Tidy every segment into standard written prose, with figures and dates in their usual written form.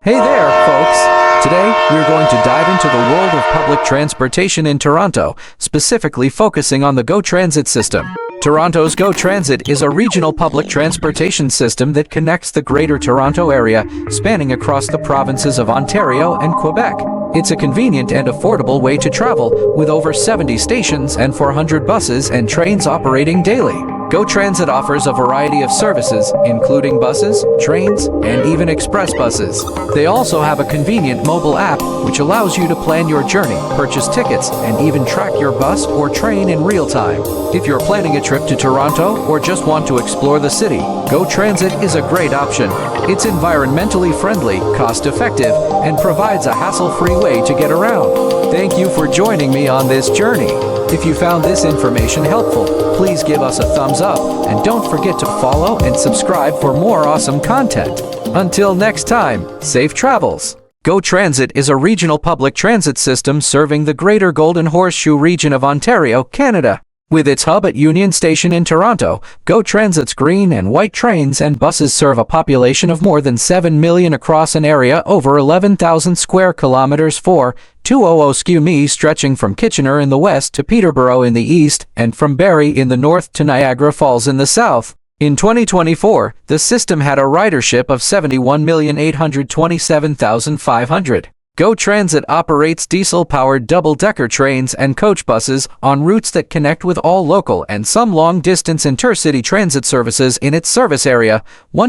Hey there, folks! Today, we're going to dive into the world of public transportation in Toronto, specifically focusing on the GO Transit system. Toronto's GO Transit is a regional public transportation system that connects the Greater Toronto Area, spanning across the provinces of Ontario and Quebec. It's a convenient and affordable way to travel, with over 70 stations and 400 buses and trains operating daily. GO Transit offers a variety of services, including buses, trains, and even express buses. They also have a convenient mobile app, which allows you to plan your journey, purchase tickets, and even track your bus or train in real time. If you're planning a trip to Toronto or just want to explore the city, GO Transit is a great option. It's environmentally friendly, cost-effective, and provides a hassle-free way to get around. Thank you for joining me on this journey. If you found this information helpful, please give us a thumbs up and don't forget to follow and subscribe for more awesome content. Until next time, safe travels! GO Transit is a regional public transit system serving the Greater Golden Horseshoe region of Ontario, Canada. With its hub at Union Station in Toronto, GO Transit's green and white trains and buses serve a population of more than 7 million across an area over 11,000 square kilometers 4,200 sq stretching from Kitchener in the west to Peterborough in the east and from Barrie in the north to Niagara Falls in the south. In 2024, the system had a ridership of 71,827,500. GO Transit operates diesel-powered double-decker trains and coach buses on routes that connect with all local and some long-distance intercity transit services in its service area.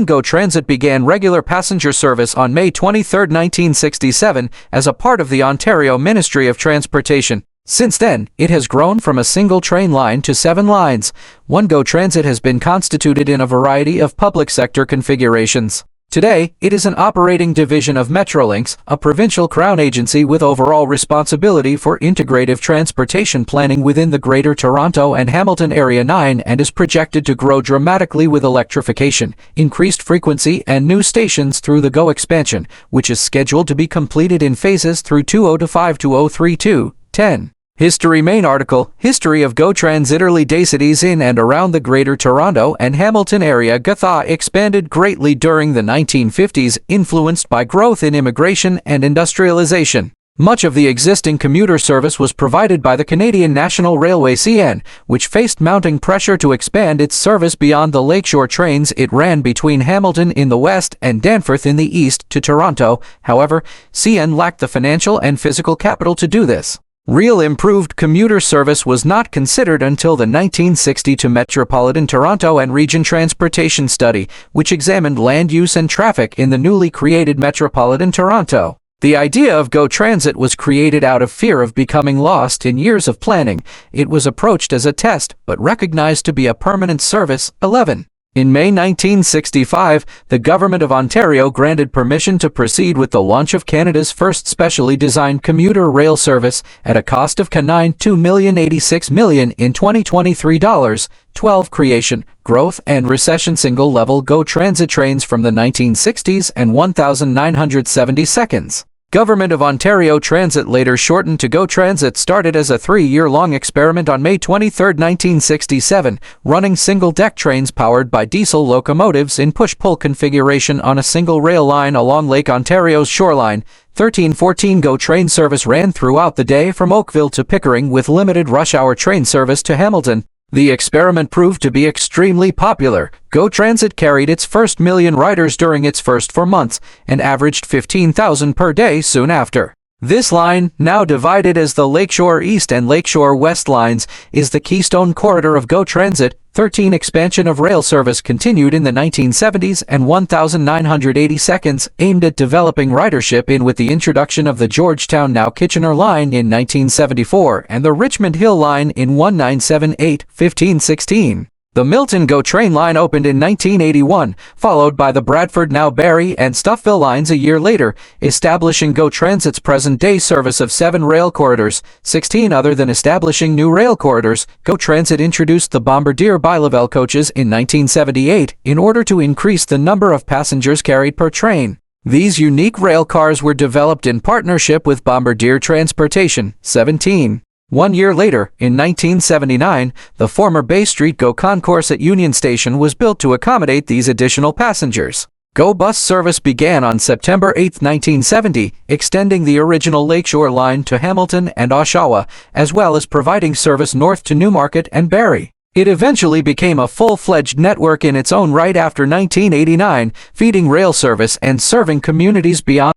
GO Transit began regular passenger service on May 23, 1967, as a part of the Ontario Ministry of Transportation. Since then, it has grown from a single train line to 7 lines. GO Transit has been constituted in a variety of public sector configurations. Today, it is an operating division of Metrolink, a provincial crown agency with overall responsibility for integrative transportation planning within the Greater Toronto and Hamilton Area 9 and is projected to grow dramatically with electrification, increased frequency and new stations through the GO expansion, which is scheduled to be completed in phases through 2025-2032-10. History Main article, History of GO Transit. Early day cities in and around the Greater Toronto and Hamilton area. GO expanded greatly during the 1950s, influenced by growth in immigration and industrialization. Much of the existing commuter service was provided by the Canadian National Railway CN, which faced mounting pressure to expand its service beyond the lakeshore trains it ran between Hamilton in the west and Danforth in the east to Toronto. However, CN lacked the financial and physical capital to do this. Real improved commuter service was not considered until the 1962 Metropolitan Toronto and Region Transportation Study, which examined land use and traffic in the newly created Metropolitan Toronto. The idea of GO Transit was created out of fear of becoming lost in years of planning. It was approached as a test, but recognized to be a permanent service. 11. In May 1965, the Government of Ontario granted permission to proceed with the launch of Canada's first specially designed commuter rail service at a cost of $2,086 million in 2023 dollars. 12. Creation, growth, and recession. Single-level GO Transit trains from the 1960s and 1,970 seconds. Government of Ontario Transit, later shortened to GO Transit, started as a 3-year-long experiment on May 23, 1967, running single-deck trains powered by diesel locomotives in push-pull configuration on a single rail line along Lake Ontario's shoreline. 13-14 GO train service ran throughout the day from Oakville to Pickering with limited rush-hour train service to Hamilton. The experiment proved to be extremely popular. GO Transit carried its first million riders during its first 4 months and averaged 15,000 per day soon after. This line, now divided as the Lakeshore East and Lakeshore West lines, is the keystone corridor of GO Transit. 13 Expansion of rail service continued in the 1970s and 1,980 seconds, aimed at developing ridership in with the introduction of the Georgetown now Kitchener line in 1974 and the Richmond Hill line in 1978-15-16. The Milton GO train line opened in 1981, followed by the Bradford now Barrie and Stouffville lines a year later, establishing GO Transit's present-day service of 7 rail corridors. 16 Other than establishing new rail corridors, GO Transit introduced the Bombardier Bilevel coaches in 1978 in order to increase the number of passengers carried per train. These unique rail cars were developed in partnership with Bombardier Transportation. 17. 1 year later, in 1979, the former Bay Street GO concourse at Union Station was built to accommodate these additional passengers. GO bus service began on September 8, 1970, extending the original Lakeshore line to Hamilton and Oshawa, as well as providing service north to Newmarket and Barrie. It eventually became a full-fledged network in its own right after 1989, feeding rail service and serving communities beyond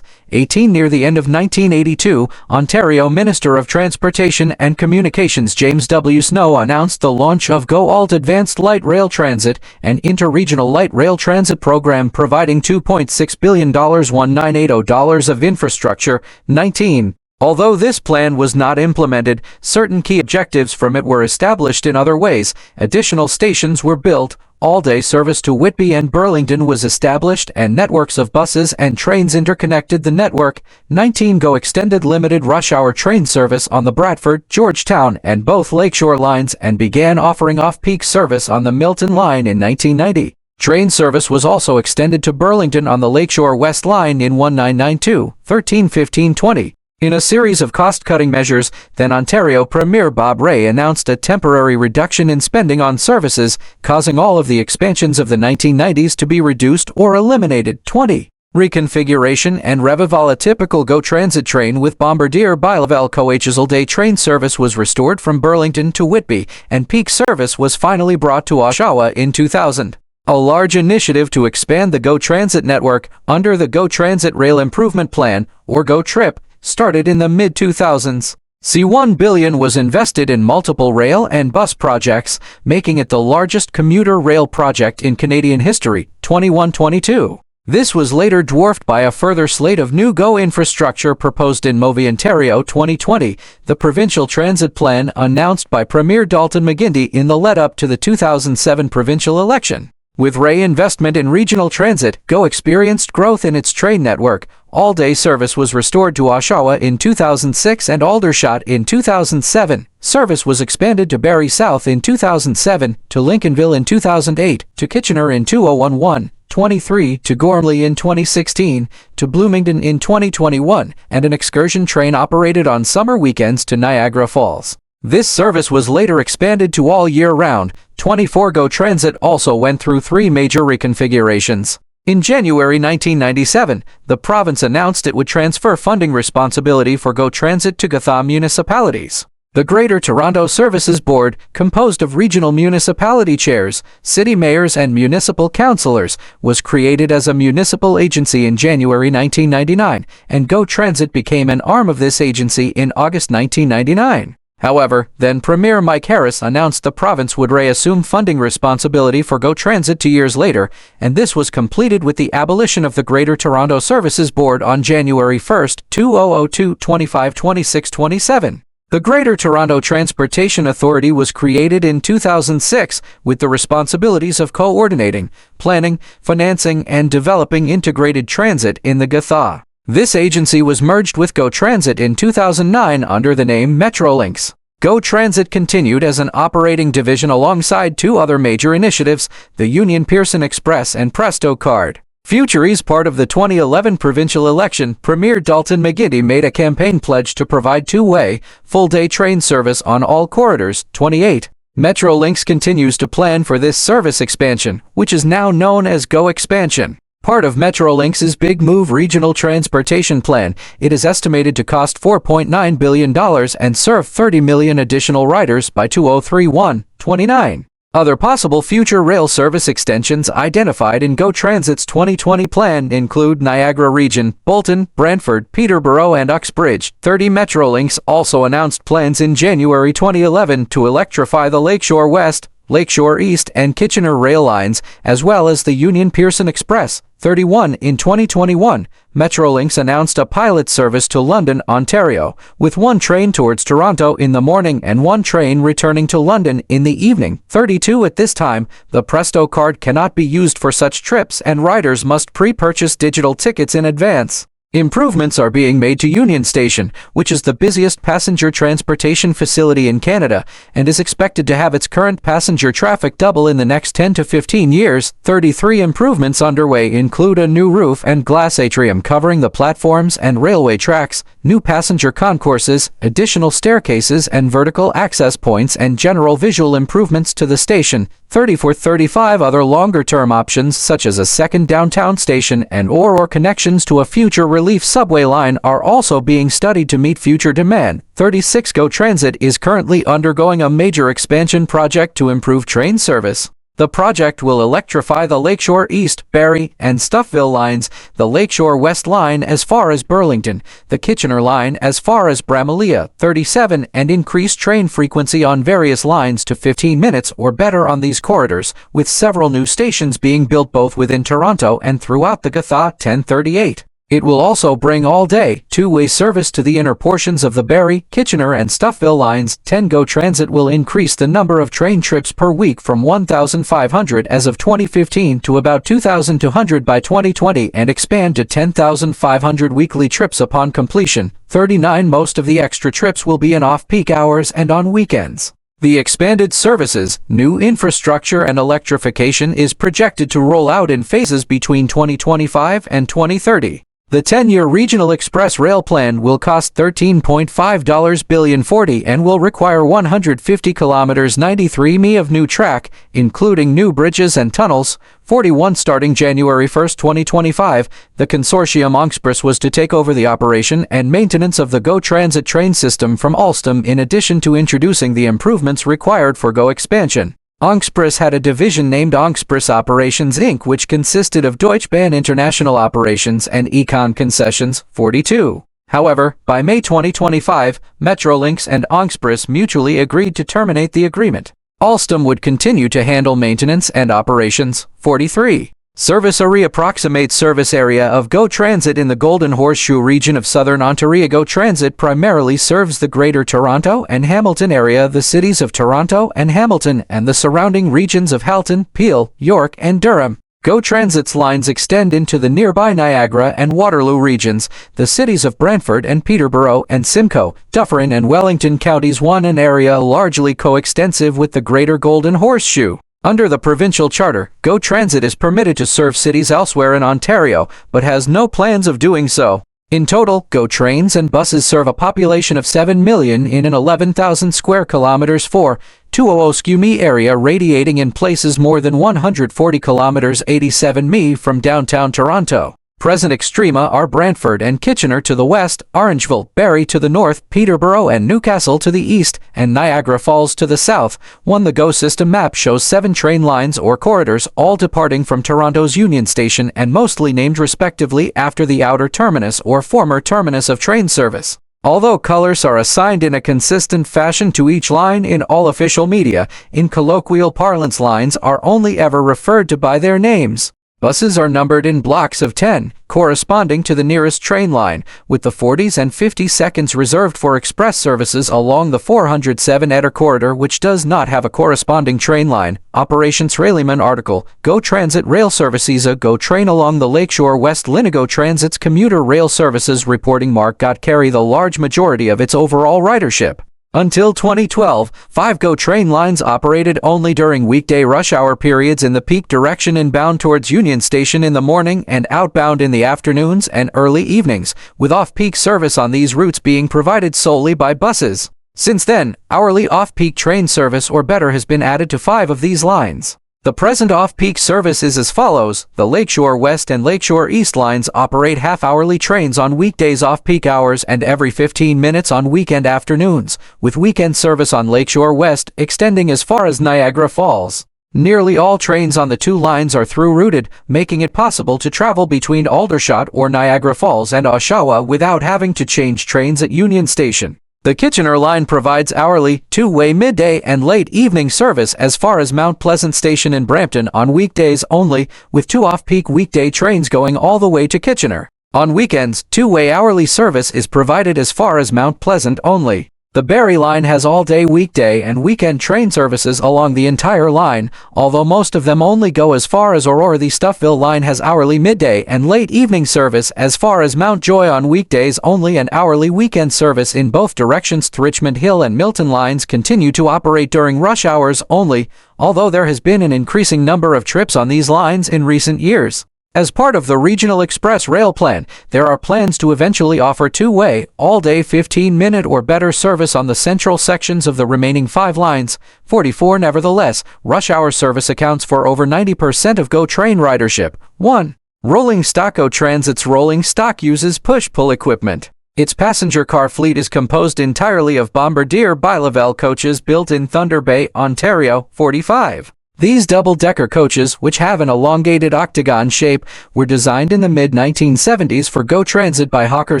18. Near the end of 1982, Ontario Minister of Transportation and Communications James W. Snow announced the launch of GO Alt Advanced Light Rail Transit, an interregional light rail transit program providing $2.6 billion $1980 of infrastructure. 19. Although this plan was not implemented, certain key objectives from it were established in other ways. Additional stations were built, all-day service to Whitby and Burlington was established, and networks of buses and trains interconnected the network. 19. GO extended limited rush-hour train service on the Bradford, Georgetown, and both Lakeshore lines and began offering off-peak service on the Milton line in 1990. Train service was also extended to Burlington on the Lakeshore West line in 1992, 13, 15, 20. In a series of cost-cutting measures, then Ontario Premier Bob Rae announced a temporary reduction in spending on services, causing all of the expansions of the 1990s to be reduced or eliminated. 20. Reconfiguration and revival. A typical GO transit train with Bombardier Bilevel coaxial day train service was restored from Burlington to Whitby, and peak service was finally brought to Oshawa in 2000. A large initiative to expand the GO transit network under the GO Transit Rail Improvement Plan, or GO TRIP, started in the mid-2000s. $1 billion was invested in multiple rail and bus projects, making it the largest commuter rail project in Canadian history. 21-22. This was later dwarfed by a further slate of new GO infrastructure proposed in Movi, Ontario. 2020. The provincial transit plan announced by Premier Dalton McGuinty in the lead-up to the 2007 provincial election. With Rae investment in regional transit, GO experienced growth in its train network. All-day service was restored to Oshawa in 2006 and Aldershot in 2007. Service was expanded to Barrie South in 2007, to Lincolnville in 2008, to Kitchener in 2011, 23, to Gormley in 2016, to Bloomington in 2021, and an excursion train operated on summer weekends to Niagara Falls. This service was later expanded to all year round. 24. GO Transit also went through three major reconfigurations. In January 1997, the province announced it would transfer funding responsibility for GO Transit to GTHA municipalities. The Greater Toronto Services Board, composed of regional municipality chairs, city mayors and municipal councillors, was created as a municipal agency in January 1999, and GO Transit became an arm of this agency in August 1999. However, then Premier Mike Harris announced the province would reassume funding responsibility for GO Transit 2 years later, and this was completed with the abolition of the Greater Toronto Services Board on January 1, 2002, 25, 26, 27. The Greater Toronto Transportation Authority was created in 2006 with the responsibilities of coordinating, planning, financing, and developing integrated transit in the GTHA. This agency was merged with GO Transit in 2009 under the name Metrolinks. GO Transit continued as an operating division alongside two other major initiatives, the Union Pearson Express and Presto Card. Futuries. Part of the 2011 provincial election, Premier Dalton McGuinty made a campaign pledge to provide two-way, full-day train service on all corridors. 28. Metrolinks continues to plan for this service expansion, which is now known as GO Expansion. Part of Metrolinks' Big Move regional transportation plan, it is estimated to cost $4.9 billion and serve 30 million additional riders by 2031. 29. Other possible future rail service extensions identified in GO Transit's 2020 plan include Niagara Region, Bolton, Brantford, Peterborough, and Uxbridge. 30. Metrolinks also announced plans in January 2011 to electrify the Lakeshore West, Lakeshore East, and Kitchener rail lines, as well as the Union Pearson Express. 31. In 2021, Metrolinks announced a pilot service to London, Ontario, with one train towards Toronto in the morning and one train returning to London in the evening. 32. At this time, the Presto card cannot be used for such trips and riders must pre-purchase digital tickets in advance. Improvements are being made to Union Station, which is the busiest passenger transportation facility in Canada, and is expected to have its current passenger traffic double in the next 10 to 15 years. 33 improvements underway include a new roof and glass atrium covering the platforms and railway tracks, new passenger concourses, additional staircases and vertical access points, and general visual improvements to the station. 35 other longer-term options, such as a second downtown station and or connections to a future relief subway line, are also being studied to meet future demand. 36 GO Transit is currently undergoing a major expansion project to improve train service. The project will electrify the Lakeshore East, Barrie, and Stouffville lines, the Lakeshore West line as far as Burlington, the Kitchener line as far as Bramalea. 37 and increase train frequency on various lines to 15 minutes or better on these corridors, with several new stations being built both within Toronto and throughout the GO. 1038. It will also bring all-day, two-way service to the inner portions of the Barrie, Kitchener, and Stouffville lines. 10 GO Transit will increase the number of train trips per week from 1,500 as of 2015 to about 2,200 by 2020 and expand to 10,500 weekly trips upon completion. 39 Most of the extra trips will be in off-peak hours and on weekends. The expanded services, new infrastructure, and electrification is projected to roll out in phases between 2025 and 2030. The 10-year Regional Express Rail Plan will cost $13.5 billion and will require 150 kilometers 93 mi of new track, including new bridges and tunnels. 41 Starting January 1, 2025, the consortium Express was to take over the operation and maintenance of the GO Transit train system from Alstom, in addition to introducing the improvements required for GO expansion. Express had a division named Express Operations Inc., which consisted of Deutsche Bahn International Operations and Econ Concessions. 42. However, by May 2025, Metrolink and Express mutually agreed to terminate the agreement. Alstom would continue to handle maintenance and operations. 43. Service area approximate service area of GO Transit in the Golden Horseshoe region of southern Ontario. GO Transit primarily serves the Greater Toronto and Hamilton area, the cities of Toronto and Hamilton, and the surrounding regions of Halton, Peel, York, and Durham. GO Transit's lines extend into the nearby Niagara and Waterloo regions, the cities of Brantford and Peterborough and Simcoe, Dufferin and Wellington counties, an area largely coextensive with the Greater Golden Horseshoe. Under the provincial charter, GO Transit is permitted to serve cities elsewhere in Ontario, but has no plans of doing so. In total, GO trains and buses serve a population of 7 million in an 11,000 square kilometers 4,200 sq mi area, radiating in places more than 140 kilometers 87 mi from downtown Toronto. Present extrema are Brantford and Kitchener to the west, Orangeville, Barrie to the north, Peterborough and Newcastle to the east, and Niagara Falls to the south. The GO system map shows 7 train lines or corridors, all departing from Toronto's Union Station and mostly named respectively after the outer terminus or former terminus of train service. Although colors are assigned in a consistent fashion to each line in all official media, in colloquial parlance lines are only ever referred to by their names. Buses are numbered in blocks of 10, corresponding to the nearest train line, with the 40s and 52nds reserved for express services along the 407 ETA corridor, which does not have a corresponding train line. Operations Railman article, GO Transit Rail Services. A GO train along the Lakeshore West line. GO Transit's commuter rail services reporting carry the large majority of its overall ridership. Until 2012, 5 GO train lines operated only during weekday rush hour periods in the peak direction, inbound towards Union Station in the morning and outbound in the afternoons and early evenings, with off-peak service on these routes being provided solely by buses. Since then, hourly off-peak train service or better has been added to 5 of these lines. The present off-peak service is as follows. The Lakeshore West and Lakeshore East lines operate half-hourly trains on weekdays off-peak hours and every 15 minutes on weekend afternoons, with weekend service on Lakeshore West extending as far as Niagara Falls. Nearly all trains on the 2 lines are through-routed, making it possible to travel between Aldershot or Niagara Falls and Oshawa without having to change trains at Union Station. The Kitchener line provides hourly, two-way midday and late evening service as far as Mount Pleasant Station in Brampton on weekdays only, with 2 off-peak weekday trains going all the way to Kitchener. On weekends, two-way hourly service is provided as far as Mount Pleasant only. The Barrie line has all-day weekday and weekend train services along the entire line, although most of them only go as far as Aurora. The Stouffville line has hourly midday and late evening service as far as Mountjoy on weekdays only, and hourly weekend service in both directions. The Richmond Hill and Milton lines continue to operate during rush hours only, although there has been an increasing number of trips on these lines in recent years. As part of the Regional Express Rail Plan, there are plans to eventually offer two-way, all-day 15-minute or better service on the central sections of the remaining 5 lines. 44. Nevertheless, rush hour service accounts for over 90% of GO train ridership. 1. Rolling stock. GO Transit's rolling stock uses push-pull equipment. Its passenger car fleet is composed entirely of Bombardier Bilevel coaches built in Thunder Bay, Ontario. 45. These double-decker coaches, which have an elongated octagon shape, were designed in the mid-1970s for GO Transit by Hawker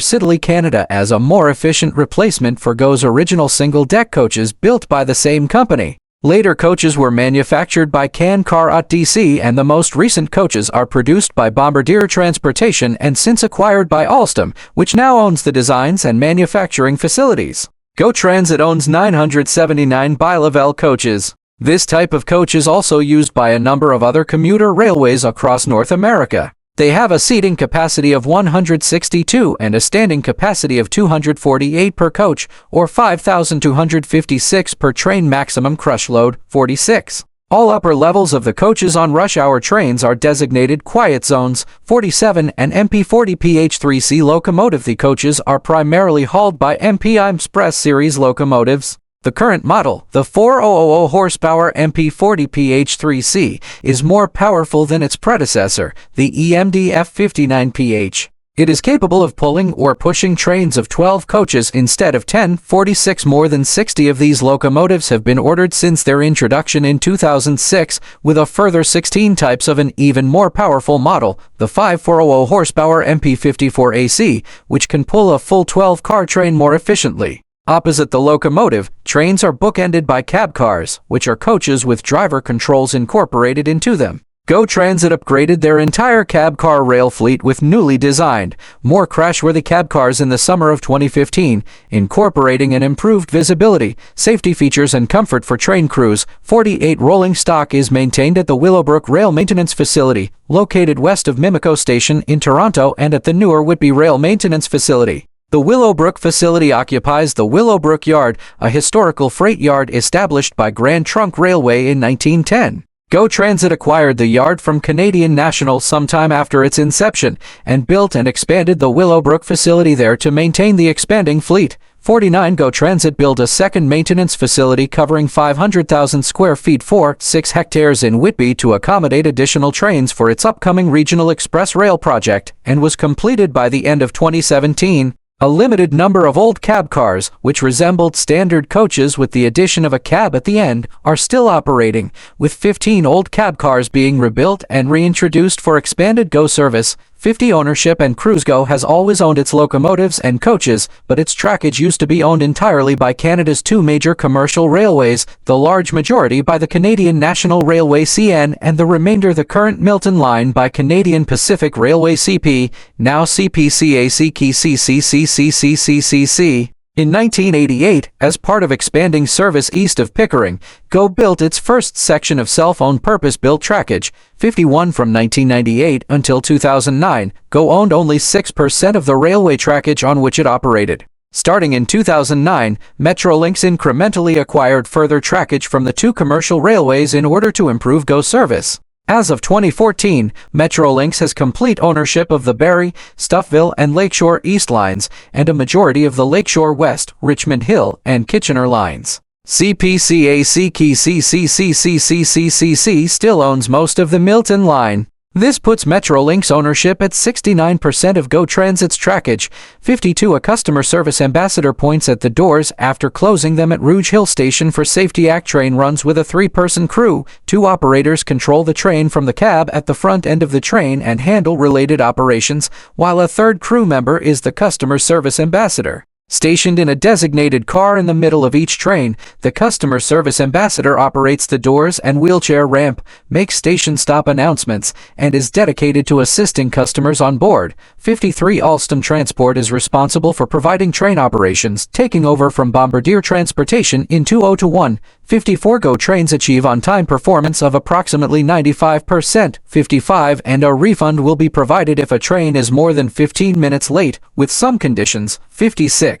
Siddeley Canada as a more efficient replacement for GO's original single-deck coaches built by the same company. Later coaches were manufactured by Can-Car DC, and the most recent coaches are produced by Bombardier Transportation and since acquired by Alstom, which now owns the designs and manufacturing facilities. GO Transit owns 979 Bilevel coaches. This type of coach is also used by a number of other commuter railways across North America. They have a seating capacity of 162 and a standing capacity of 248 per coach, or 5,256 per train. Maximum crush load, 46. All upper levels of the coaches on rush hour trains are designated quiet zones. 47. An MP40 PH3C locomotive. The coaches are primarily hauled by MP Express series locomotives. The current model, the 4000 horsepower MP40 PH3C, is more powerful than its predecessor, the EMD F59PH. It is capable of pulling or pushing trains of 12 coaches instead of 10. 46. More than 60 of these locomotives have been ordered since their introduction in 2006, with a further 16 types of an even more powerful model, the 5400 horsepower MP54AC, which can pull a full 12-car train more efficiently. Opposite the locomotive, trains are bookended by cab cars, which are coaches with driver controls incorporated into them. GO Transit upgraded their entire cab car rail fleet with newly designed, more crash-worthy cab cars in the summer of 2015, incorporating an improved visibility, safety features and comfort for train crews. 48. Rolling stock is maintained at the Willowbrook Rail Maintenance Facility, located west of Mimico Station in Toronto, and at the newer Whitby Rail Maintenance Facility. The Willowbrook facility occupies the Willowbrook Yard, a historical freight yard established by Grand Trunk Railway in 1910. GO Transit acquired the yard from Canadian National sometime after its inception, and built and expanded the Willowbrook facility there to maintain the expanding fleet. 49. GO Transit built a second maintenance facility covering 500,000 square feet, 6 hectares in Whitby to accommodate additional trains for its upcoming Regional Express Rail project, and was completed by the end of 2017. A limited number of old cab cars, which resembled standard coaches with the addition of a cab at the end, are still operating, with 15 old cab cars being rebuilt and reintroduced for expanded GO service. 50. Ownership and CruiseGo has always owned its locomotives and coaches, but its trackage used to be owned entirely by Canada's 2 major commercial railways, the large majority by the Canadian National Railway CN and the remainder the current Milton line by Canadian Pacific Railway CP, now CPCACKCCCCCCCCC. In 1988, as part of expanding service east of Pickering, GO built its first section of self-owned purpose-built trackage. 51. From 1998 until 2009, GO owned only 6% of the railway trackage on which it operated. Starting in 2009, Metrolinks incrementally acquired further trackage from the 2 commercial railways in order to improve GO service. As of 2014, Metrolinks has complete ownership of the Barrie, Stouffville and Lakeshore East lines, and a majority of the Lakeshore West, Richmond Hill, and Kitchener lines. CPCACKCCCCCCCCC still owns most of the Milton line. This puts Metrolinks ownership at 69% of GO Transit's trackage. 52. A customer service ambassador points at the doors after closing them at Rouge Hill Station for Safety Act train runs with a 3-person crew. 2 operators control the train from the cab at the front end of the train and handle related operations, while a 3rd crew member is the customer service ambassador. Stationed in a designated car in the middle of each train, the customer service ambassador operates the doors and wheelchair ramp, makes station stop announcements, and is dedicated to assisting customers on board. 53 Alstom Transport is responsible for providing train operations, taking over from Bombardier Transportation in 2021. 54 GO trains achieve on-time performance of approximately 95%, 55, and a refund will be provided if a train is more than 15 minutes late, with some conditions. 56.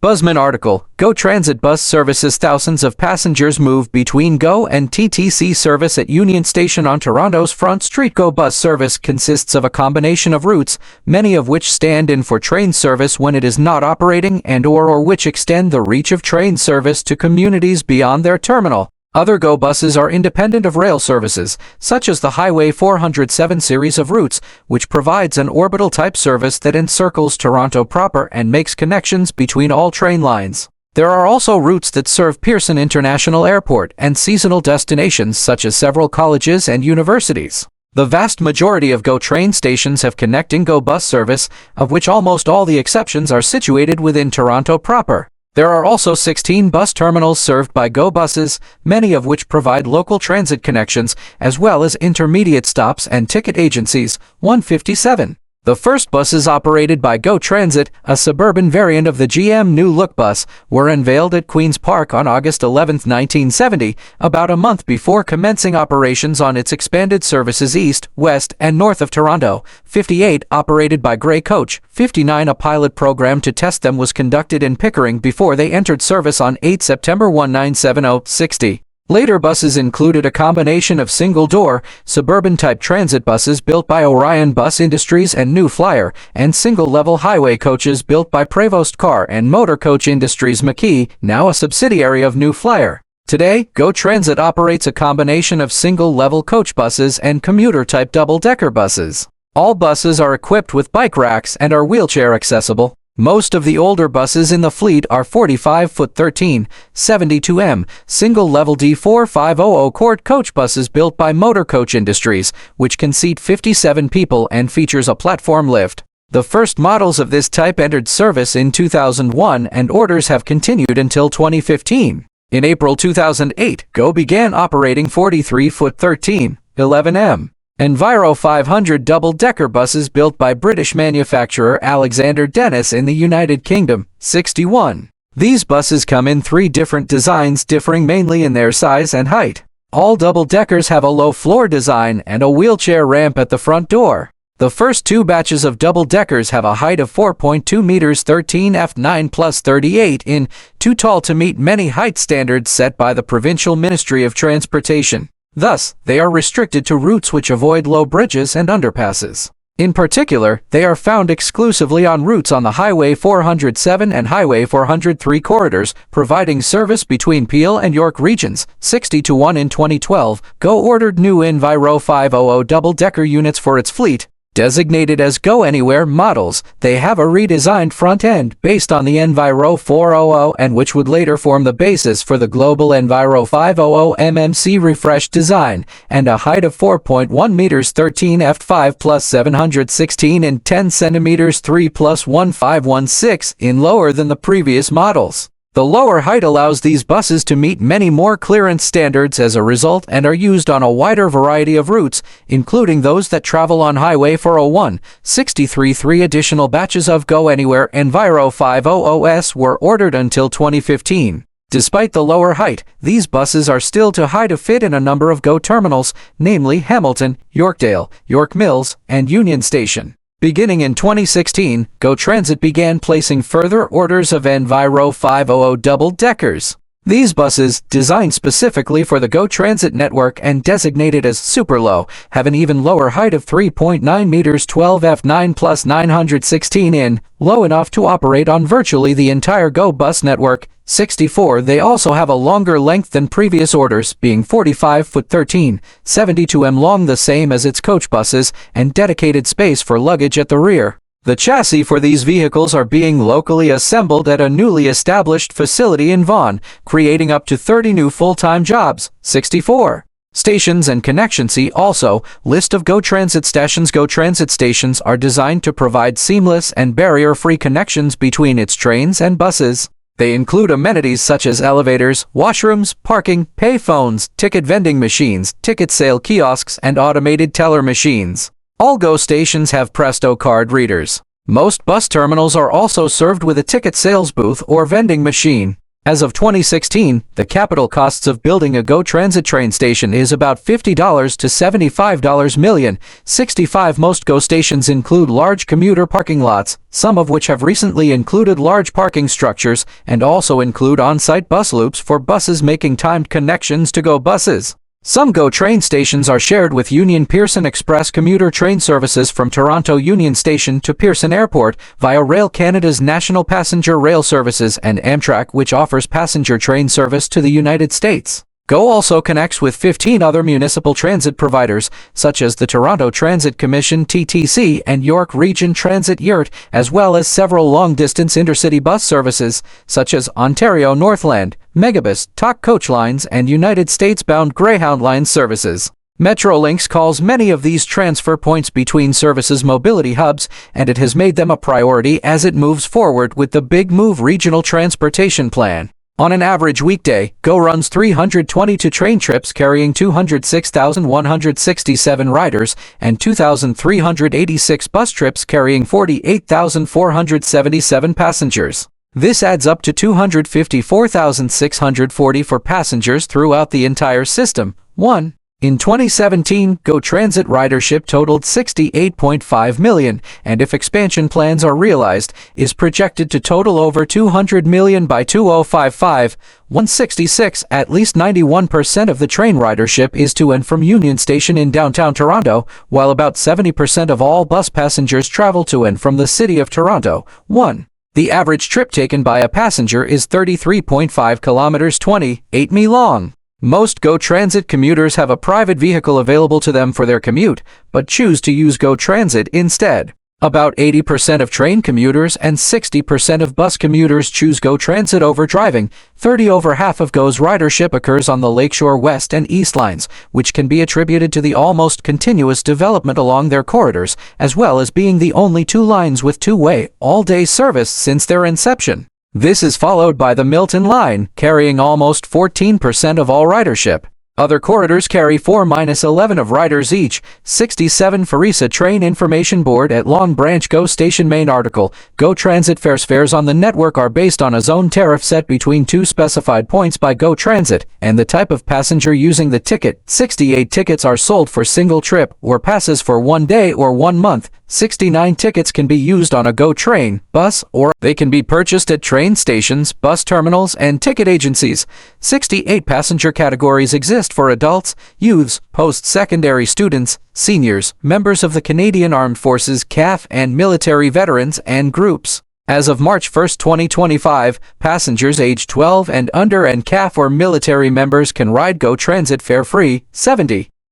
Buzzman article, GO Transit bus services thousands of passengers move between GO and TTC service at Union Station on Toronto's Front Street. GO bus service consists of a combination of routes, many of which stand in for train service when it is not operating and/or which extend the reach of train service to communities beyond their terminal. Other GO buses are independent of rail services, such as the Highway 407 series of routes, which provides an orbital-type service that encircles Toronto proper and makes connections between all train lines. There are also routes that serve Pearson International Airport and seasonal destinations such as several colleges and universities. The vast majority of GO train stations have connecting GO bus service, of which almost all the exceptions are situated within Toronto proper. There are also 16 bus terminals served by GO buses, many of which provide local transit connections, as well as intermediate stops and ticket agencies. 157. The first buses operated by GO Transit, a suburban variant of the GM New Look bus, were unveiled at Queen's Park on August 11, 1970, about a month before commencing operations on its expanded services east, west, and north of Toronto. 58. Operated by Grey Coach. 59. A pilot program to test them was conducted in Pickering before they entered service on 8 September 1970. 60. Later buses included a combination of single-door, suburban-type transit buses built by Orion Bus Industries and New Flyer, and single-level highway coaches built by Prevost Car and Motor Coach Industries McKee, now a subsidiary of New Flyer. Today, GO Transit operates a combination of single-level coach buses and commuter-type double-decker buses. All buses are equipped with bike racks and are wheelchair accessible. Most of the older buses in the fleet are 45-foot 13, 72M, single-level D4500 quart coach buses built by Motor Coach Industries, which can seat 57 people and features a platform lift. The first models of this type entered service in 2001 and orders have continued until 2015. In April 2008, GO began operating 43-foot 13, 11M. Enviro 500 double-decker buses built by British manufacturer Alexander Dennis in the United Kingdom. 61. These buses come in 3 different designs differing mainly in their size and height. All double-deckers have a low-floor design and a wheelchair ramp at the front door. The first 2 batches of double-deckers have a height of 4.2 meters 13 F9 plus 38 in, too tall to meet many height standards set by the Provincial Ministry of Transportation. Thus, they are restricted to routes which avoid low bridges and underpasses. In particular, they are found exclusively on routes on the Highway 407 and Highway 403 corridors, providing service between Peel and York regions. 60-1 in 2012, GO ordered new Enviro 500 double-decker units for its fleet. Designated as Go Anywhere models, they have a redesigned front end based on the Enviro 400 and which would later form the basis for the global Enviro 500 MMC refreshed design, and a height of 4.1 meters 13 f5 plus 716 in 10 centimeters 3 plus 1516 in lower than the previous models. The lower height allows these buses to meet many more clearance standards as a result and are used on a wider variety of routes, including those that travel on Highway 401. 63. 3 additional batches of Go Anywhere Enviro 500s were ordered until 2015. Despite the lower height, these buses are still too high to fit in a number of Go terminals, namely Hamilton, Yorkdale, York Mills, and Union Station. Beginning in 2016, Go Transit began placing further orders of Enviro 500 double-deckers. These buses, designed specifically for the Go Transit network and designated as super low, have an even lower height of 3.9 meters 12 f9 plus 916 in, low enough to operate on virtually the entire Go bus network. 64. They also have a longer length than previous orders, being 45-foot 13, 72m long, the same as its coach buses, and dedicated space for luggage at the rear. The chassis for these vehicles are being locally assembled at a newly established facility in Vaughan, creating up to 30 new full-time jobs. 64. Stations and connection. See also, list of GO Transit stations. GO Transit stations are designed to provide seamless and barrier-free connections between its trains and buses. They include amenities such as elevators, washrooms, parking, pay phones, ticket vending machines, ticket sale kiosks, and automated teller machines. All GO stations have Presto card readers. Most bus terminals are also served with a ticket sales booth or vending machine. As of 2016, the capital costs of building a GO Transit train station is about $50 to $75 million. 65 Most GO stations include large commuter parking lots, some of which have recently included large parking structures, and also include on-site bus loops for buses making timed connections to GO buses. Some GO train stations are shared with Union Pearson Express commuter train services from Toronto Union Station to Pearson Airport via Rail Canada's National Passenger Rail Services and Amtrak, which offers passenger train service to the United States. GO also connects with 15 other municipal transit providers, such as the Toronto Transit Commission (TTC) and York Region Transit (YRT), as well as several long-distance intercity bus services, such as Ontario Northland, Megabus, Talk Coach Lines, and United States-bound Greyhound Line services. Metrolink calls many of these transfer points between services mobility hubs, and it has made them a priority as it moves forward with the Big Move Regional Transportation Plan. On an average weekday, GO runs 322 train trips carrying 206,167 riders and 2,386 bus trips carrying 48,477 passengers. This adds up to 254,640 for passengers throughout the entire system. 1. In 2017, GO Transit ridership totaled 68.5 million, and if expansion plans are realized, is projected to total over 200 million by 2055. 166. At least 91% of the train ridership is to and from Union Station in downtown Toronto, while about 70% of all bus passengers travel to and from the City of Toronto. 1. The average trip taken by a passenger is 33.5 kilometers 28 mi long. Most GO Transit commuters have a private vehicle available to them for their commute, but choose to use GO Transit instead. About 80% of train commuters and 60% of bus commuters choose GO Transit over driving. Over half of GO's ridership occurs on the Lakeshore West and East lines, which can be attributed to the almost continuous development along their corridors, as well as being the only two lines with two-way, all-day service since their inception. This is followed by the Milton Line, carrying almost 14% of all ridership. Other corridors carry 4-11 of riders each. 67 Farisa Train Information Board at Long Branch GO Station Main article. GO Transit fares on the network are based on a zone tariff set between two specified points by GO Transit and the type of passenger using the ticket. 68 tickets are sold for single trip or passes for 1 day or 1 month. 69 tickets can be used on a GO train, bus, or they can be purchased at train stations, bus terminals, and ticket agencies. 68 passenger categories exist for adults, youths, post-secondary students, seniors, members of the Canadian Armed Forces (CAF), and military veterans and groups. As of March 1, 2025, passengers age 12 and under and CAF or military members can ride GO Transit fare-free.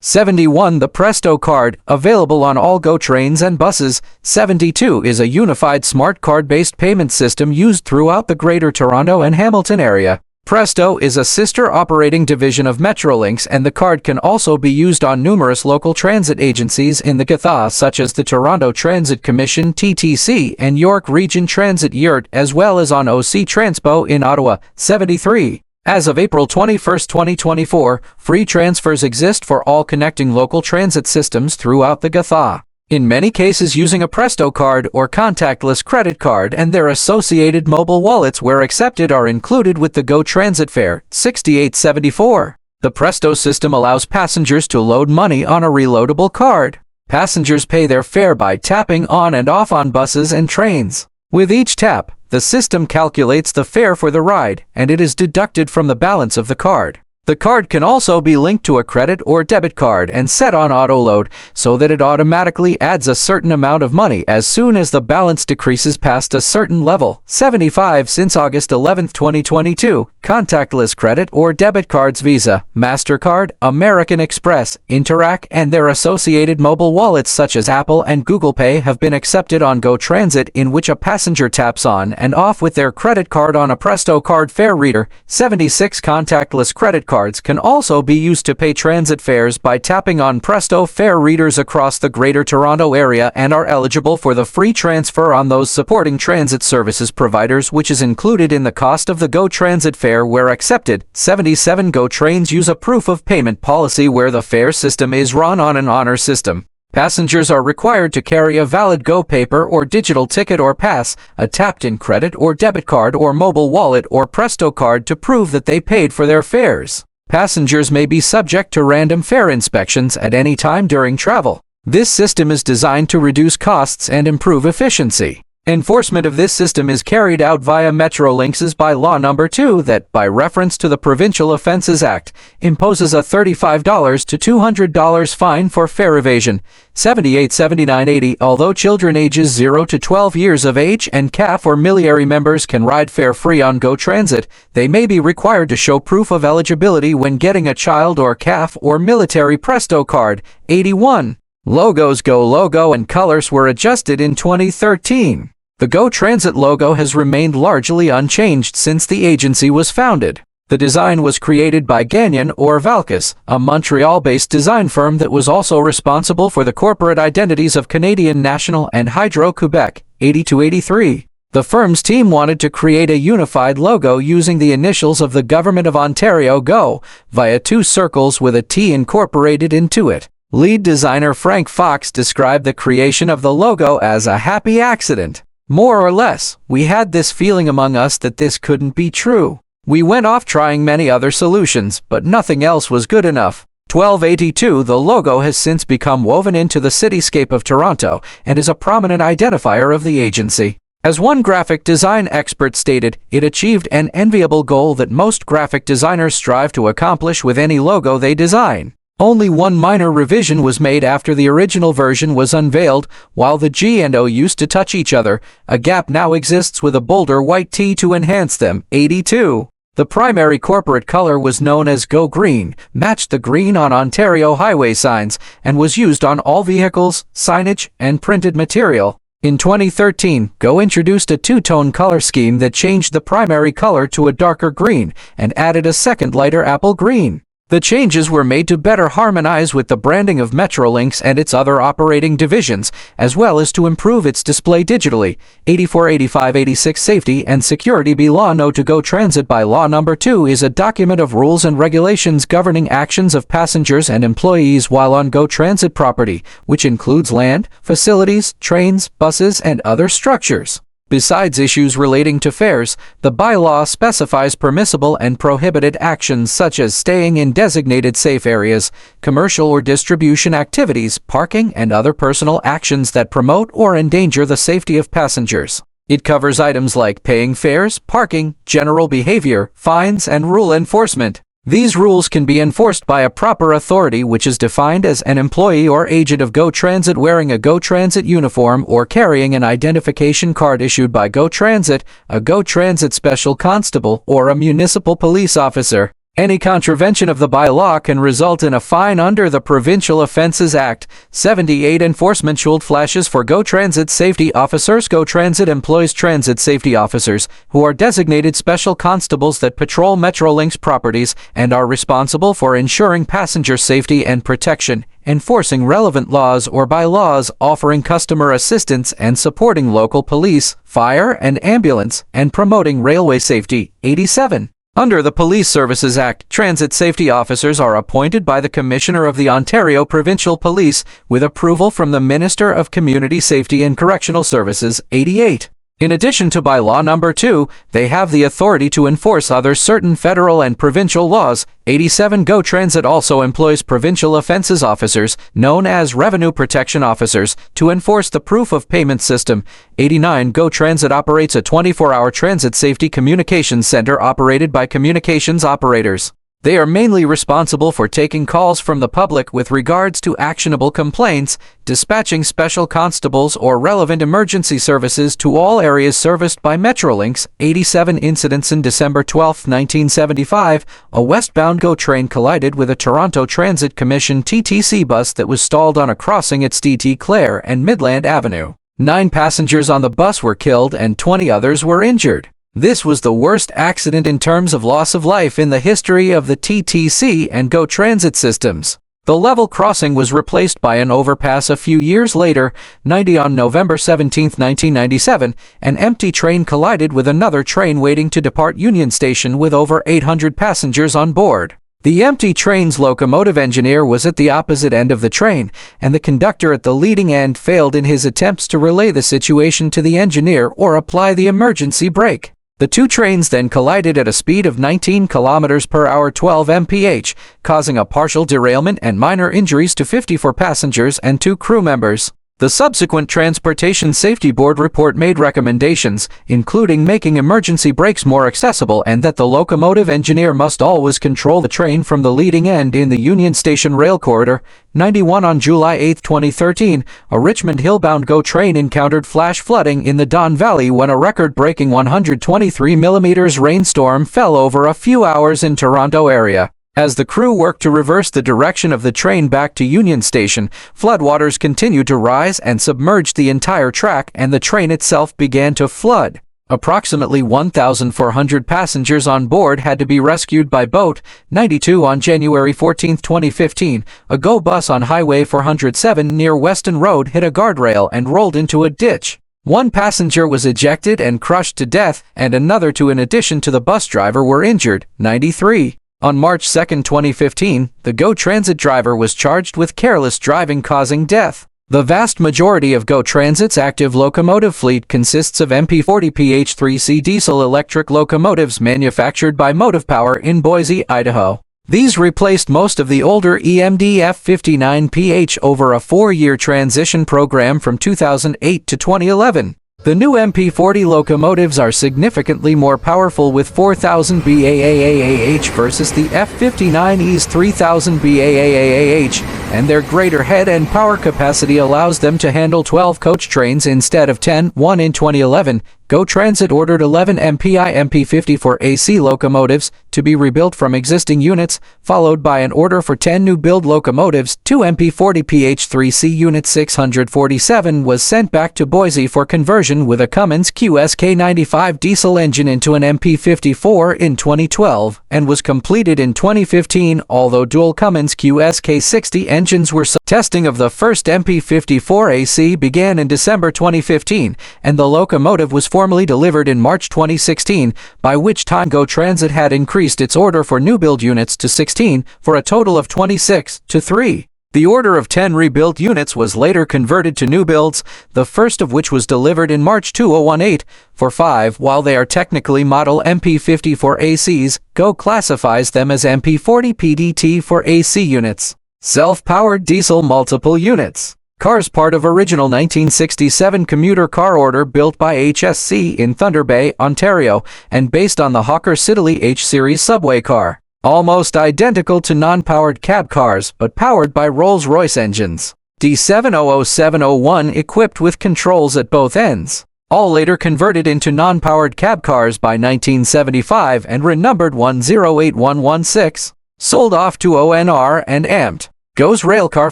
71 The Presto card, available on all GO trains and buses. 72 is a unified smart card-based payment system used throughout the Greater Toronto and Hamilton area. Presto is a sister operating division of Metrolink, and the card can also be used on numerous local transit agencies in the GTHA such as the Toronto Transit Commission (TTC) and York Region Transit (YRT), as well as on OC Transpo in Ottawa. 73 As of April 21, 2024, free transfers exist for all connecting local transit systems throughout the GTHA. In many cases, using a Presto card or contactless credit card and their associated mobile wallets where accepted are included with the GO Transit fare. 6874 The Presto system allows passengers to load money on a reloadable card. Passengers pay their fare by tapping on and off on buses and trains. With each tap, the system calculates the fare for the ride, and it is deducted from the balance of the card. The card can also be linked to a credit or debit card and set on auto-load so that it automatically adds a certain amount of money as soon as the balance decreases past a certain level. 75 Since August 11, 2022, contactless credit or debit cards Visa, MasterCard, American Express, Interac, and their associated mobile wallets such as Apple and Google Pay have been accepted on GO Transit, in which a passenger taps on and off with their credit card on a Presto card fare reader. 76 Contactless credit card cards can also be used to pay transit fares by tapping on Presto fare readers across the Greater Toronto area and are eligible for the free transfer on those supporting transit services providers, which is included in the cost of the GO Transit fare where accepted. 77 GO trains use a proof of payment policy where the fare system is run on an honor system. Passengers are required to carry a valid GO paper or digital ticket or pass, a tapped-in credit or debit card or mobile wallet or Presto card to prove that they paid for their fares. Passengers may be subject to random fare inspections at any time during travel. This system is designed to reduce costs and improve efficiency. Enforcement of this system is carried out via Metrolink's Bylaw No. 2 that, by reference to the Provincial Offences Act, imposes a $35 to $200 fine for fare evasion. 78-79-80 Although children ages 0 to 12 years of age and CAF or military members can ride fare-free on GO Transit, they may be required to show proof of eligibility when getting a child or CAF or military Presto card. 81. Logo's GO logo and colors were adjusted in 2013. The GO Transit logo has remained largely unchanged since the agency was founded. The design was created by Gagnon or Valkis, a Montreal-based design firm that was also responsible for the corporate identities of Canadian National and Hydro-Quebec. 80-83. The firm's team wanted to create a unified logo using the initials of the Government of Ontario GO, via two circles with a T incorporated into it. Lead designer Frank Fox described the creation of the logo as a happy accident. More or less, we had this feeling among us that this couldn't be true. We went off trying many other solutions, but nothing else was good enough. 1282 The logo has since become woven into the cityscape of Toronto and is a prominent identifier of the agency. As one graphic design expert stated, it achieved an enviable goal that most graphic designers strive to accomplish with any logo they design. Only one minor revision was made after the original version was unveiled. While the G and O used to touch each other, a gap now exists with a bolder white T to enhance them. 82. The primary corporate color was known as GO Green, matched the green on Ontario highway signs, and was used on all vehicles, signage, and printed material. In 2013, GO introduced a two-tone color scheme that changed the primary color to a darker green and added a second lighter apple green. The changes were made to better harmonize with the branding of Metrolink and its other operating divisions, as well as to improve its display digitally. 84-85-86 Safety and Security Bylaw No. to GO Transit Bylaw No. 2 is a document of rules and regulations governing actions of passengers and employees while on GO Transit property, which includes land, facilities, trains, buses, and other structures. Besides issues relating to fares, the bylaw specifies permissible and prohibited actions such as staying in designated safe areas, commercial or distribution activities, parking, and other personal actions that promote or endanger the safety of passengers. It covers items like paying fares, parking, general behavior, fines, and rule enforcement. These rules can be enforced by a proper authority which is defined as an employee or agent of GO Transit wearing a GO Transit uniform or carrying an identification card issued by GO Transit, a GO Transit special constable, or a municipal police officer. Any contravention of the bylaw can result in a fine under the Provincial Offences Act. 78 Enforcement shield flashes for GO Transit safety officers. GO Transit employs transit safety officers, who are designated special constables that patrol Metrolink's properties and are responsible for ensuring passenger safety and protection, enforcing relevant laws or bylaws, offering customer assistance and supporting local police, fire, and ambulance, and promoting railway safety. 87. Under the Police Services Act, transit safety officers are appointed by the Commissioner of the Ontario Provincial Police with approval from the Minister of Community Safety and Correctional Services. 88. In addition to Bylaw No. 2, they have the authority to enforce other certain federal and provincial laws. 87 GO Transit also employs provincial offences officers, known as revenue protection officers, to enforce the proof of payment system. 89 GO Transit operates a 24-hour transit safety communications center operated by communications operators. They are mainly responsible for taking calls from the public with regards to actionable complaints, dispatching special constables or relevant emergency services to all areas serviced by Metrolink. 87 incidents in December 12, 1975, a westbound GO train collided with a Toronto Transit Commission TTC bus that was stalled on a crossing at St. Clair and Midland Avenue. 9 passengers on the bus were killed and 20 others were injured. This was the worst accident in terms of loss of life in the history of the TTC and GO transit systems. The level crossing was replaced by an overpass a few years later. On November 17, 1997, an empty train collided with another train waiting to depart Union Station with over 800 passengers on board. The empty train's locomotive engineer was at the opposite end of the train, and the conductor at the leading end failed in his attempts to relay the situation to the engineer or apply the emergency brake. The two trains then collided at a speed of 19 km per hour 12 mph, causing a partial derailment and minor injuries to 54 passengers and 2 crew members. The subsequent Transportation Safety Board report made recommendations, including making emergency brakes more accessible and that the locomotive engineer must always control the train from the leading end in the Union Station rail corridor. 91 On July 8, 2013, a Richmond Hill-bound GO train encountered flash flooding in the Don Valley when a record-breaking 123 mm rainstorm fell over a few hours in Toronto area. As the crew worked to reverse the direction of the train back to Union Station, floodwaters continued to rise and submerged the entire track, and the train itself began to flood. Approximately 1,400 passengers on board had to be rescued by boat. 92 On January 14, 2015, a GO bus on Highway 407 near Weston Road hit a guardrail and rolled into a ditch. One passenger was ejected and crushed to death, and another two in addition to the bus driver were injured. 93. On March 2, 2015, the GO Transit driver was charged with careless driving causing death. The vast majority of GO Transit's active locomotive fleet consists of MP40PH3C diesel-electric locomotives manufactured by Motive Power in Boise, Idaho. These replaced most of the older EMD F59PH over a 4-year transition program from 2008 to 2011. The new MP40 locomotives are significantly more powerful with 4,000 BAAAH versus the F59E's 3,000 BAAAH, and their greater head and power capacity allows them to handle 12 coach trains instead of 10. In 2011, GO Transit ordered 11 MPI MP54AC locomotives to be rebuilt from existing units, followed by an order for 10 new build locomotives. 2 MP40PH3C Unit 647 was sent back to Boise for conversion with a Cummins QSK95 diesel engine into an MP54 in 2012, and was completed in 2015, although dual Cummins QSK60 engines were testing of the first MP54AC began in December 2015, and the locomotive was formally delivered in March 2016, by which time GO Transit had increased its order for new build units to 16, for a total of 26 to 3. The order of 10 rebuilt units was later converted to new builds, the first of which was delivered in March 2018, for 5. While they are technically model MP54ACs, GO classifies them as MP40PDT for AC units. Self-powered diesel multiple units. Cars part of original 1967 commuter car order built by HSC in Thunder Bay, Ontario, and based on the Hawker Siddeley H-Series subway car. Almost identical to non-powered cab cars, but powered by Rolls-Royce engines. D700701 equipped with controls at both ends. All later converted into non-powered cab cars by 1975 and renumbered 108116. Sold off to ONR and AMT. GO's railcar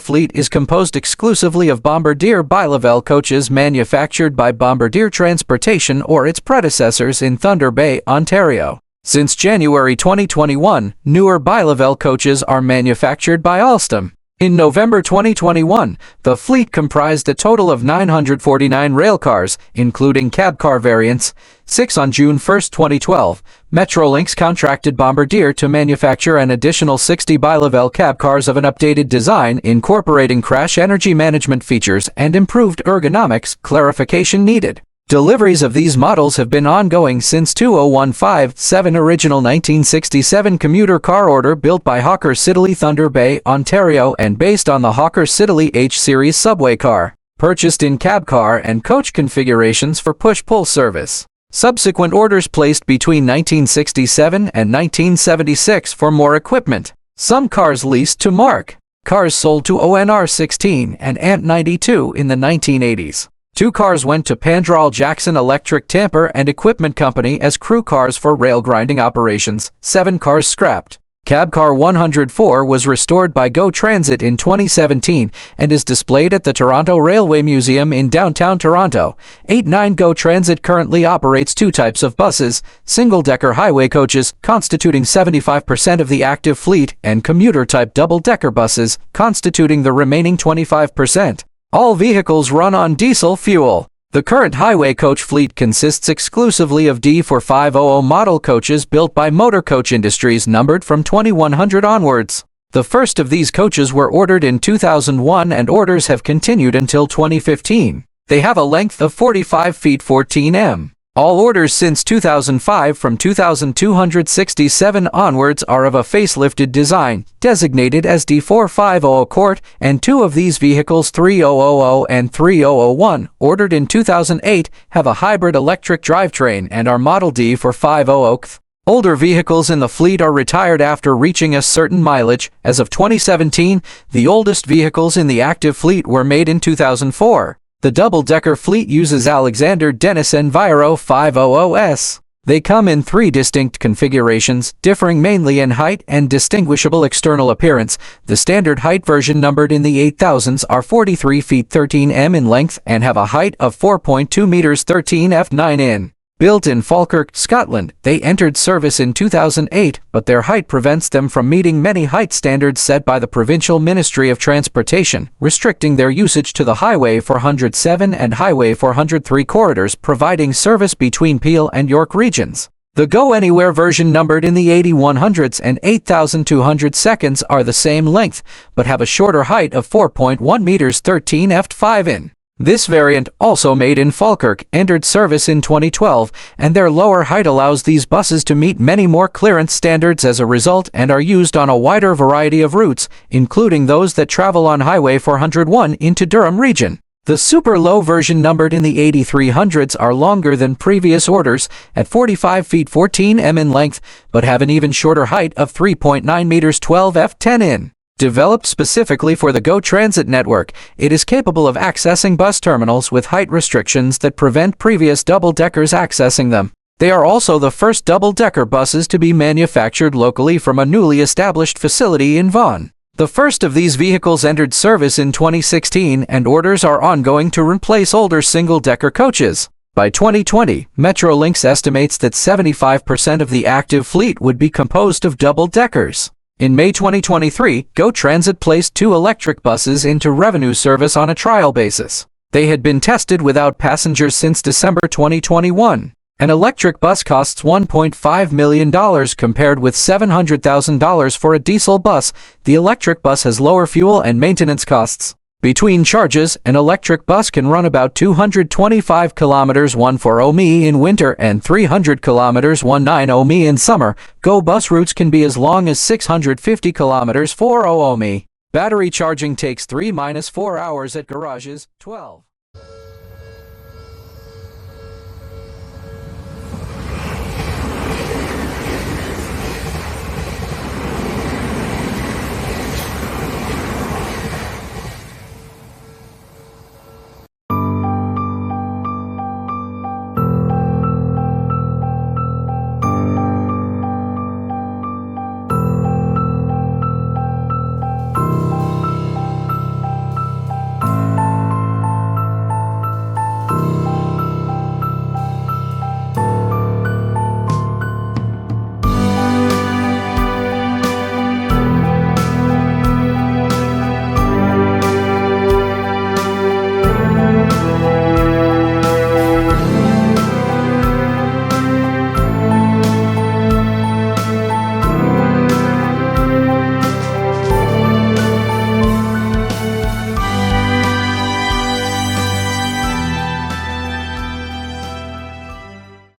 fleet is composed exclusively of Bombardier Bilevel coaches manufactured by Bombardier Transportation or its predecessors in Thunder Bay, Ontario. Since January 2021, newer Bilevel coaches are manufactured by Alstom. In November 2021, the fleet comprised a total of 949 railcars, including cab car variants. 6 On June 1, 2012, Metrolink's contracted Bombardier to manufacture an additional 60 Bilevel cab cars of an updated design incorporating crash energy management features and improved ergonomics. Clarification needed. Deliveries of these models have been ongoing since 2015. 7 Original 1967 commuter car order built by Hawker Siddeley Thunder Bay, Ontario and based on the Hawker Siddeley H-Series subway car. Purchased in cab car and coach configurations for push-pull service. Subsequent orders placed between 1967 and 1976 for more equipment. Some cars leased to Mark. Cars sold to ONR 16 and AMT 92 in the 1980s. 2 cars went to Pandral Jackson Electric Tamper and Equipment Company as crew cars for rail grinding operations. 7 cars scrapped. Cabcar 104 was restored by GO Transit in 2017 and is displayed at the Toronto Railway Museum in downtown Toronto. 89 GO Transit currently operates two types of buses: single-decker highway coaches, constituting 75% of the active fleet, and commuter-type double-decker buses, constituting the remaining 25%. All vehicles run on diesel fuel. The current highway coach fleet consists exclusively of D4500 model coaches built by Motor Coach Industries numbered from 2100 onwards. The first of these coaches were ordered in 2001 and orders have continued until 2015. They have a length of 45 feet 14 m. All orders since 2005 from 2267 onwards are of a facelifted design, designated as D450 Court, and two of these vehicles, 3000 and 3001, ordered in 2008, have a hybrid electric drivetrain and are Model D450. Older vehicles in the fleet are retired after reaching a certain mileage. As of 2017, the oldest vehicles in the active fleet were made in 2004. The double-decker fleet uses Alexander Dennis Enviro 500s. They come in three distinct configurations, differing mainly in height and distinguishable external appearance. The standard height version, numbered in the 8000s, are 43 feet 13 m in length and have a height of 4.2 meters 13 f 9 in. Built in Falkirk, Scotland, they entered service in 2008, but their height prevents them from meeting many height standards set by the Provincial Ministry of Transportation, restricting their usage to the Highway 407 and Highway 403 corridors, providing service between Peel and York regions. The Go Anywhere version, numbered in the 8100s and 8200 seconds, are the same length, but have a shorter height of 4.1 meters 13 f 5 in. This variant, also made in Falkirk, entered service in 2012, and their lower height allows these buses to meet many more clearance standards as a result, and are used on a wider variety of routes, including those that travel on Highway 401 into Durham region. The super low version, numbered in the 8300s, are longer than previous orders, at 45 feet 14 m in length, but have an even shorter height of 3.9 meters 12 f 10 in. Developed specifically for the GO Transit network, it is capable of accessing bus terminals with height restrictions that prevent previous double-deckers accessing them. They are also the first double-decker buses to be manufactured locally from a newly established facility in Vaughan. The first of these vehicles entered service in 2016, and orders are ongoing to replace older single-decker coaches. By 2020, Metrolink estimates that 75% of the active fleet would be composed of double-deckers. In May 2023, GO Transit placed two electric buses into revenue service on a trial basis. They had been tested without passengers since December 2021. An electric bus costs $1.5 million compared with $700,000 for a diesel bus. The electric bus has lower fuel and maintenance costs. Between charges, an electric bus can run about 225 kilometers 140 mi in winter and 300 kilometers 190 mi in summer. GO bus routes can be as long as 650 kilometers 400 mi. Battery charging takes 3-4 hours at garages. 12.